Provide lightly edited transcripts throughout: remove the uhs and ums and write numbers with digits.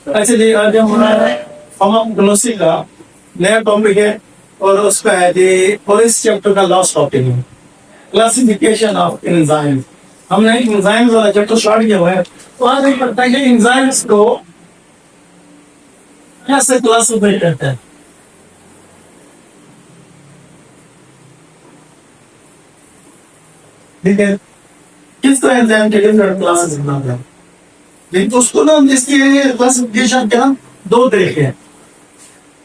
अच्छा जी, आज हम ग्लोसी का नया टॉपिक है और उसका है जी, और इस चैप्टर का लास्ट टॉपिक है क्लासिफिकेशन ऑफ एंजाइम्स। हमने एंजाइम्स वाला चैप्टर स्टार्ट किया हुआ है, तो आज एक पता है कि एंजाइम्स को कैसे क्लासिफाई करते हैं। ठीक है, किस तरह एंजाइम के डिफरेंट क्लासेस बनाते हैं, लेकिन उसको ना इसकी क्लासिफिकेशन क्या दो तरीके हैं।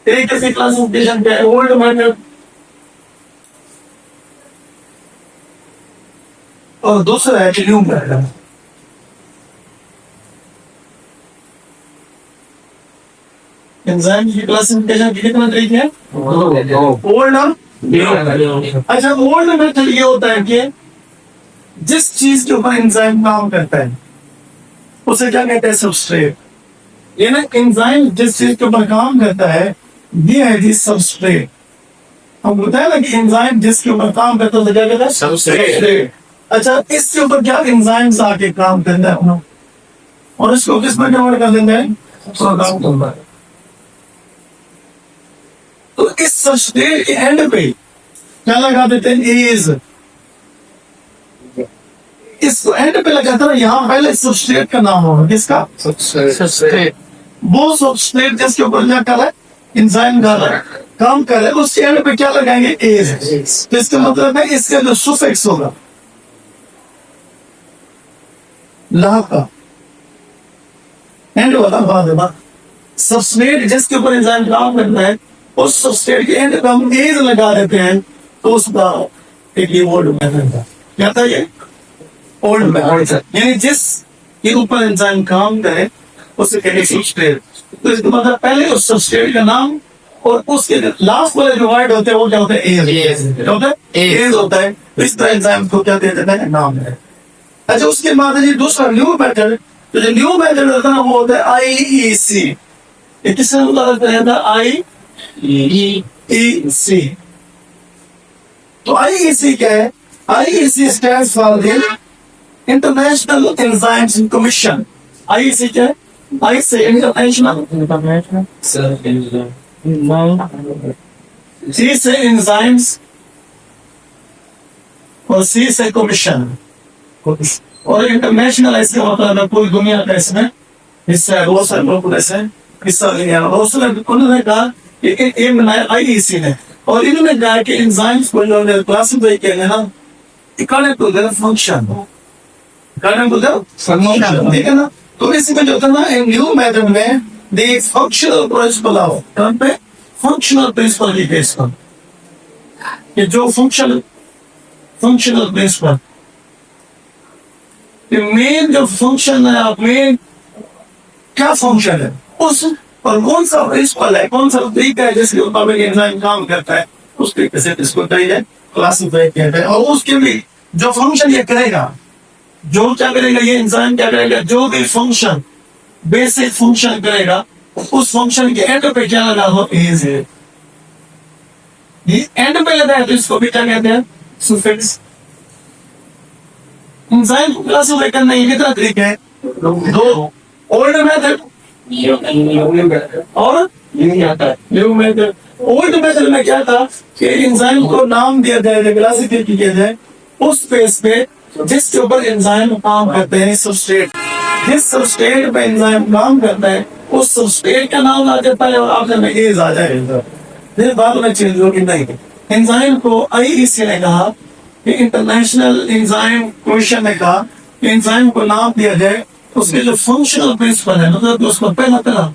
एक ऐसी क्लासिफिकेशन क्या है, ओल्ड मेथड, और दूसरा है न्यू मेथड। एंजाइम की क्लासिफिकेशन कितने तरीके हैं, ओल्ड और न्यू। अच्छा, ओल्ड मेथड ये होता है कि जिस चीज के ऊपर एंजाइम काम करता है उसे क्या कहते हैं, सबस्ट्रेट। ये ना एंजाइम जिस चीज के ऊपर काम करता है ये है जी सबस्ट्रेट। हम बताया ना कि एंजाइम जिसके ऊपर काम करता है तो क्या कहता है, सबस्ट्रेट। अच्छा, इसके ऊपर क्या एंजाइम्स आके काम करता है अपना, और इसको किस में कन्वर्ट कर देते हैं, प्रोडक्ट। तो इस सबस्ट्रेट के एंड पे क्या लगा देते हैं, एज। इस एंड पे लगा था ना, यहाँ पहले सबस्ट्रेट का नाम होगा, किसका, सबस्ट्रेट। वो सबस्ट्रेट जिसके ऊपर क्या कर रहा है, एंजाइम कर रहा है, काम कर रहा है, उसके एंड पे क्या लगाएंगे, एज। तो इसका मतलब है इसका जो सुफिक्स होगा ला का एंड वाला बाद है, सबस्ट्रेट जिसके ऊपर एंजाइम काम करता है उस सबस्ट्रेट के एंड पे हम एज लगा देते हैं, तो उसका एक ये ओल्ड मेथड था। क्या था ये, ओल्ड मेथड। यानी जिस के ऊपर एंजाइम काम करे उसे कहते हैं सबस्ट्रेट। तो इसका मतलब पहले उस सबस्ट्रेट का नाम और उसके लास्ट वाले जो वर्ड होते हैं वो क्या होता है, एज। क्या होता है, एज होता है। तो इस तरह एंजाइम को क्या दे देते हैं, नाम है। अच्छा, उसके बाद है दूसरा न्यू मेथड। तो जो न्यू मेथड होता है वो होता है आईईसी। ये किसने बताया था, आईईसी। तो आईईसी क्या है, IEC stands for the international enzymes commission. IEC क्या है, आई से इंटरनेशनल, सी से एंजाइम्स और सी से कमीशन। और इंटरनेशनल इसका मतलब है पूरी दुनिया का इसमें हिस्सा है, बहुत सारे लोग ऐसे हिस्सा लिया। उन्होंने कहा कि ये बनाया आईईसी ने, और इन्होंने कहा कि एंजाइम्स को जो क्लासिफाई किया है ना, according to their function, according to their function. ठीक है ना। तो इसमें जो था ना, न्यू मेथड में द फंक्शनल प्रिंसिपल ऑफ, कहां पे, फंक्शनल प्रिंसिपल की बेस पर, कि जो फंक्शनल प्रिंसिपल मेन जो फंक्शन है, मेन क्या फंक्शन है उस, और कौन सा प्रिंसिपल है, कौन सा तरीका है जिसके मुताबिक एंजाइम काम करता है, उस तरीके से इसको क्लासिफाई किया जाए। और उसके भी जो फंक्शन ये करेगा, जो क्या करेगा, ये एंजाइम क्या करेगा, जो भी फंक्शन, बेसिक फंक्शन करेगा, उस फंक्शन के एंड पे क्या लगा हो, एज है। ये एंड पे लगा है तो इसको भी क्या कहते हैं, सुफिक्स। एंजाइम को क्लासिफाई करने के कितना तरीके हैं, दो, ओल्ड मेथड और न्यू मेथड। ओल्ड मेथड में क्या था कि एंजाइम को नाम दिया जाए, क्लासिफाई किया जाए उस बेस पे जिसके ऊपर एंजाइम काम करते हैं, सबस्ट्रेट। जिस सबस्ट्रेट पे एंजाइम काम करता है उस सबस्ट्रेट का नाम आ जाता है और आखिर में एज आ जाएगा। फिर बाद में चेंज होगी नहीं। एंजाइम को आईईसी ने कहा कि इंटरनेशनल एंजाइम कमीशन ने कहा कि एंजाइम को नाम दिया जाए उसके जो फंक्शनल प्रिंसिपल है, मतलब उसको पहला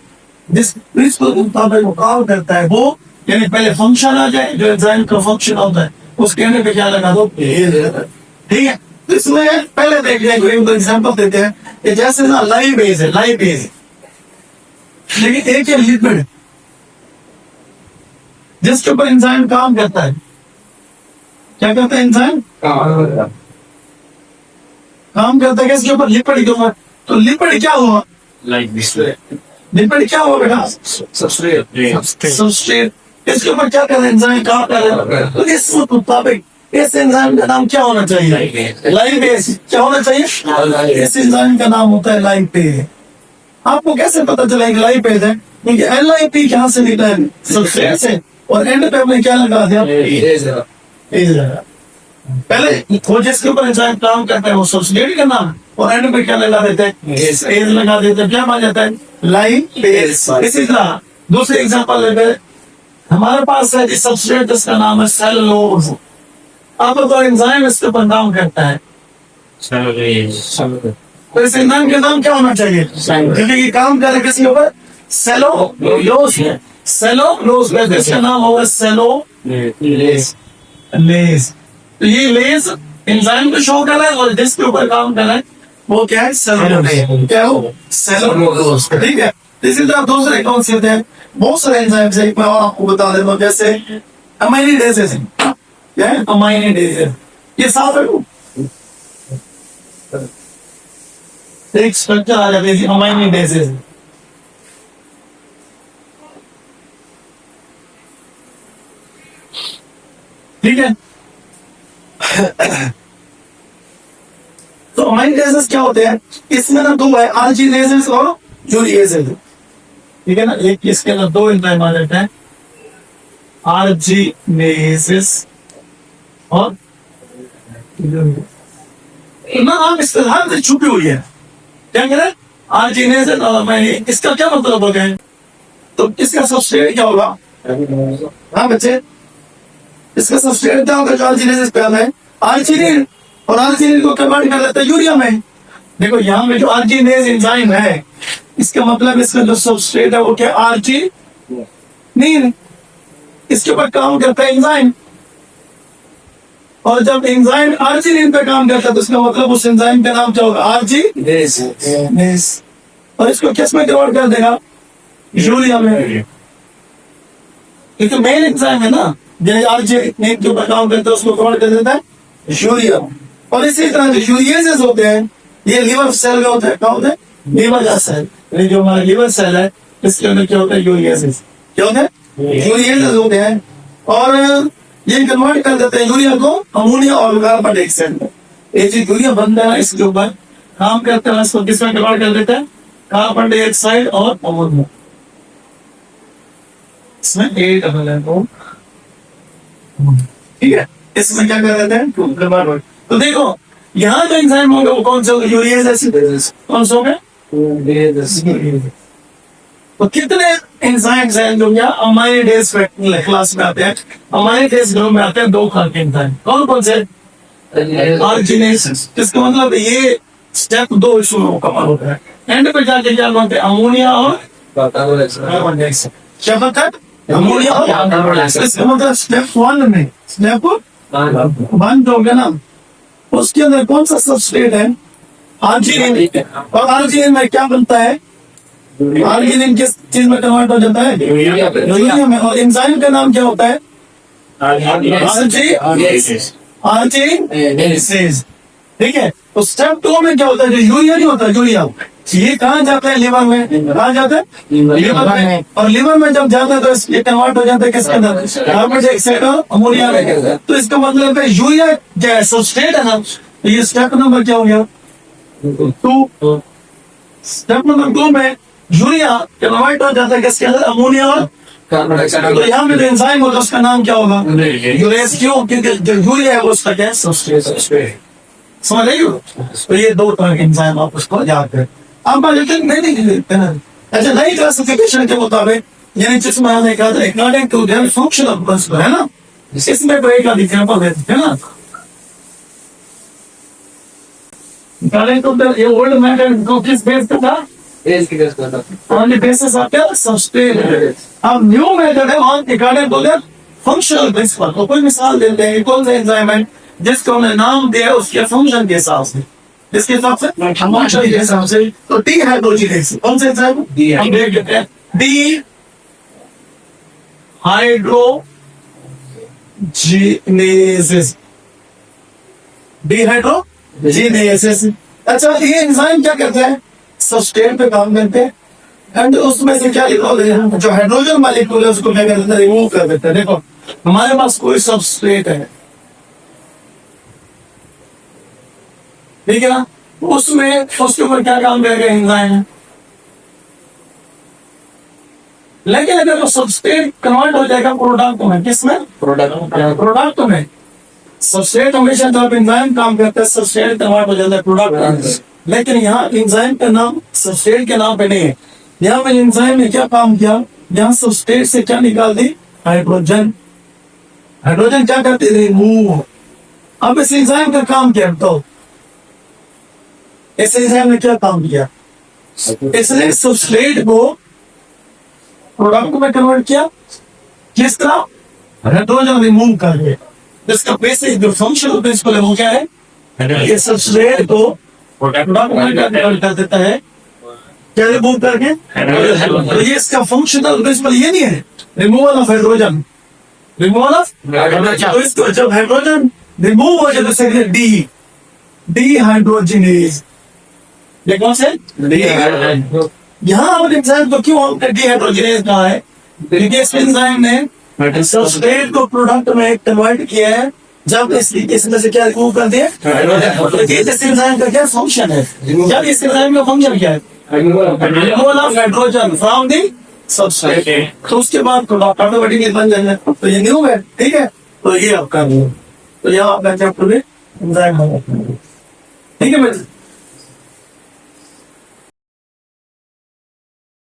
जिस प्रिंसिपल के मुताबिक वो काम करता है वो, यानी पहले फंक्शन आ जाए जो एंजाइम का फंक्शन होता है, उसके कहने पे क्या लगा दो, ठीक है। तो इसमें पहले देख लेंगे, एग्जाम्पल देते हैं कि जैसे ना लाइपेज है, लाइपेज, लेकिन एक है लिपिड जिसके ऊपर एंजाइम काम करता है। क्या करता है एंजाइम, काम करता है किसके ऊपर, लिपिड के ऊपर। तो लिपिड क्या हुआ, लिपिड क्या हुआ बेटा, सबस्ट्रेट। इसके ऊपर क्या कर रहा है एंजाइम, काम कर रहा है। तो इस मुताबिक इस एंजाइम का नाम क्या होना चाहिए, लाइपेज। क्या होना चाहिए, इस एंजाइम का नाम होता है लाइपेज। आपको कैसे पता चला एक लाइपेज है? क्योंकि LIP कहाँ से निकला है? सबस्ट्रेट से। और एंड पे आपने क्या लगा दिया? एज लगा। पहले खोज इसके ऊपर इंसान काम करता है वो सबस्ट्रेट का नाम, और एंड पे क्या लगा देते हैं? एज लगा देते हैं। क्या मान जाता है? लाइपेज। इसी तरह दूसरे एग्जांपल लेते हैं, हमारे पास है सबस्ट्रेट जिसका नाम है सेलुलोज। अब तो एंजाइम इसके ऊपर काम करता है, तो इस एंजाइम का नाम क्या होना चाहिए? क्योंकि ये काम कर रहे किसके ऊपर? सेलुलोज है। सेलुलोज में इसका नाम होगा सेलुलोज। तो ये लेज एंजाइम को शो कर रहा है, और जिसके ऊपर काम कर रहा है वो क्या है? सेलुलोज। क्या हो? सेलुलोज। ठीक है। इसी तरह दूसरे कौन से होते हैं? बहुत सारे एंजाइम्स हैं, मैं आपको बता देता हूँ। जैसे अमाइलेडेजेस, क्या है? अमाइलेडेजेस ये साफ है, एक स्ट्रक्चर आ जाती है अमाइलेडेजेस। ठीक है। तो अमाइलेडेजेस क्या होते हैं? इसमें ना दो है, आर्जिनेजेस और यूरिएजेस। ठीक है ना, एक इसके अंदर दो एंजाइम आ जाते हैं, आर्जिनेजेस और नाम इस तरह से छुपी हुई है। क्या कह रहे हैं? आर्जिनेजेस और अमाइलेज। इसका क्या मतलब हो गया? तो इसका सबस्ट्रेट क्या होगा? हाँ बच्चे, इसका सबस्ट्रेट क्या होगा जो आर्जिनेजेस पे है? आर्जिनिन। और आर्जिनिन को कन्वर्ट कर देता है यूरिया में। देखो यहाँ में जो आर्जिनेज एंजाइम है, इसका मतलब इसका जो सबस्ट्रेट है वो क्या? आर्जिनिन। इसके ऊपर काम करता है एंजाइम, और जब एंजाइम आर्जिनिन पे काम करता है तो इसका मतलब उस एंजाइम का नाम क्या होगा? आर्जिनेज। और इसको किस में कन्वर्ट कर देगा? यूरिया में। ये तो मेन एंजाइम है ना, जो आर्जिनिन के ऊपर काम करता है उसको कन्वर्ट कर देता है यूरिया। और इसी तरह जो यूरिएजेस होते हैं, ये लिवर सेल में होता है। क्या होता है? लीवर का सेल। ये जो हमारा लिवर सेल है इसके अंदर क्या होता है? यूरिएजेस। क्या होता है? यूरिएजेस होते हैं, और ये कन्वर्ट कर देते हैं यूरिया को अमोनिया और कार्बन डाइऑक्साइड में। ये जो यूरिया बनता है इसके ऊपर काम करते हैं, इसको किसमें कन्वर्ट कर देते हैं? कार्बन डाइऑक्साइड और अमोनिया। इसमें 8 अवेलेबल। ठीक है, इसमें क्या कर देते हैं? तो देखो यहाँ जो एंजाइम होंगे वो कौन से होंगे? यूरिएजेस। कौन से होंगे? तो कितने एंजाइम्स हैं जो यहाँ अमाइलेडेज क्लास में आते हैं? अमाइलेडेज ग्रुप में आते हैं दो खाल के एंजाइम। कौन कौन से? आर्जिनेज। इसका मतलब ये स्टेप 2 इसमें मुकम्मल होता है। एंड पे जाके क्या बनते हैं? अमोनिया और कार्बन डाइऑक्साइड। क्या बनता है? अमोनिया और कार्बन डाइऑक्साइड। इसका मतलब स्टेप 1 में, स्टेप 1 हो गया ना, उसके अंदर कौन सा सबस्ट्रेट है? आर्जिनिन। और आर्जिनिन में क्या बनता है? आर्जिनिन किस चीज में कन्वर्ट हो जाता है? यूरिया में। और एंजाइम का नाम क्या होता है? आर्जिनेज। ठीक है। तो स्टेप 2 में क्या होता है? जो यूरिया नहीं होता, यूरिया ये कहाँ जाता है? लिवर में। कहाँ जाता है? लिवर में। और लिवर में जब जाता है तो ये कन्वर्ट हो जाता है किसके अंदर? कार्बन डाइऑक्साइड और अमोनिया में। तो इसका मतलब है यूरिया क्या है? सबस्ट्रेट है ना। तो ये स्टेप नंबर क्या हो गया? 2। स्टेप नंबर 2 में यूरिया कन्वर्ट हो जाता है किसके अंदर? अमोनिया और कार्बन डाइऑक्साइड। तो यहाँ में जो एंजाइम होगा उसका नाम क्या होगा? यूरेज। क्यों? क्योंकि जो यूरिया है वो उसका क्या है? सबस्ट्रेट। समझ रही हो? तो ये 2 तरह के एंजाइम आप उसको याद करें। आप नहीं अच्छा, नई क्लासिफिकेशन के मुताबिक, यानी जिसमें हमने कहा था according to their functional principle, है ना, इसमें कोई का एग्जांपल देते हैं ना। According to the old method को किस बेस पे था? On the basis of the substrate. अब न्यू मेथड है on according to the functional principle. तो कोई मिसाल देते हैं, कौन सा एंजाइम है जिसको हमने नाम दिया उसके फंक्शन के हिसाब से, इसके हिसाब से फंक्शन के हिसाब से। तो डी हाइड्रोजिनेज कौन सा एंजाइम? हम देख लेते हैं। D hydrogenase. डिहाइड्रोजिनेसिस। अच्छा, ये एंजाइम क्या करता है? सबस्ट्रेट पे काम करते हैं, एंड उसमें से क्या जो हाइड्रोजन मॉलिक्यूल है उसको क्या कर देता है? रिमूव कर देता है। देखो हमारे पास कोई सबस्ट्रेट है, ठीक है ना, उसमें उसके ऊपर क्या काम करेगा? एंजाइम है। लेकिन अगर वो सबस्ट्रेट कन्वर्ट हो जाएगा प्रोडक्ट में, किसमें? प्रोडक्ट में। सबस्ट्रेट हमेशा जब एंजाइम काम करता है सबस्ट्रेट कन्वर्ट हो जाता है प्रोडक्ट। लेकिन यहाँ एंजाइम का नाम सबस्ट्रेट के नाम पे नहीं है। यहाँ में एंजाइम ने क्या काम किया, यहाँ सबस्ट्रेट से क्या निकाल दी? हाइड्रोजन। हाइड्रोजन क्या करते? रिमूव। अब इस एंजाइम का काम क्या? तो इस एंजाइम ने क्या काम किया? इसने सबस्ट्रेट को प्रोडक्ट में कन्वर्ट किया। किस तरह? हाइड्रोजन रिमूव करके। इसका बेसिक जो फंक्शनल प्रिंसिपल है वो क्या है? ये सबस्ट्रेट को प्रोडक्ट में कन्वर्ट कर देता है, क्या रिमूव करके? तो ये इसका फंक्शनल प्रिंसिपल ये नहीं है removal of hydrogen. Removal of तो इसको जब हाइड्रोजन रिमूव हो जाए तो डी हाइड्रोजनेज। ये कौन से? यहाँ हम एंजाइम को क्यों हमने डिहाइड्रोजनेज कहा है? क्योंकि इस एंजाइम ने सबस्ट्रेट को प्रोडक्ट में कन्वर्ट किया है जब इसमें से क्या रिमूव कर दिया? इस एंजाइम का क्या फंक्शन है? जब इस एंजाइम का फंक्शन क्या है? Removal of hydrogen from the substrate. तो उसके बाद प्रोडक्ट ऑटोमेटिकली बन जाएगा। तो ये न्यू है, ठीक है। तो ये आपका तो यहाँ आपका चैप्टर में एंजाइम होगा, ठीक है।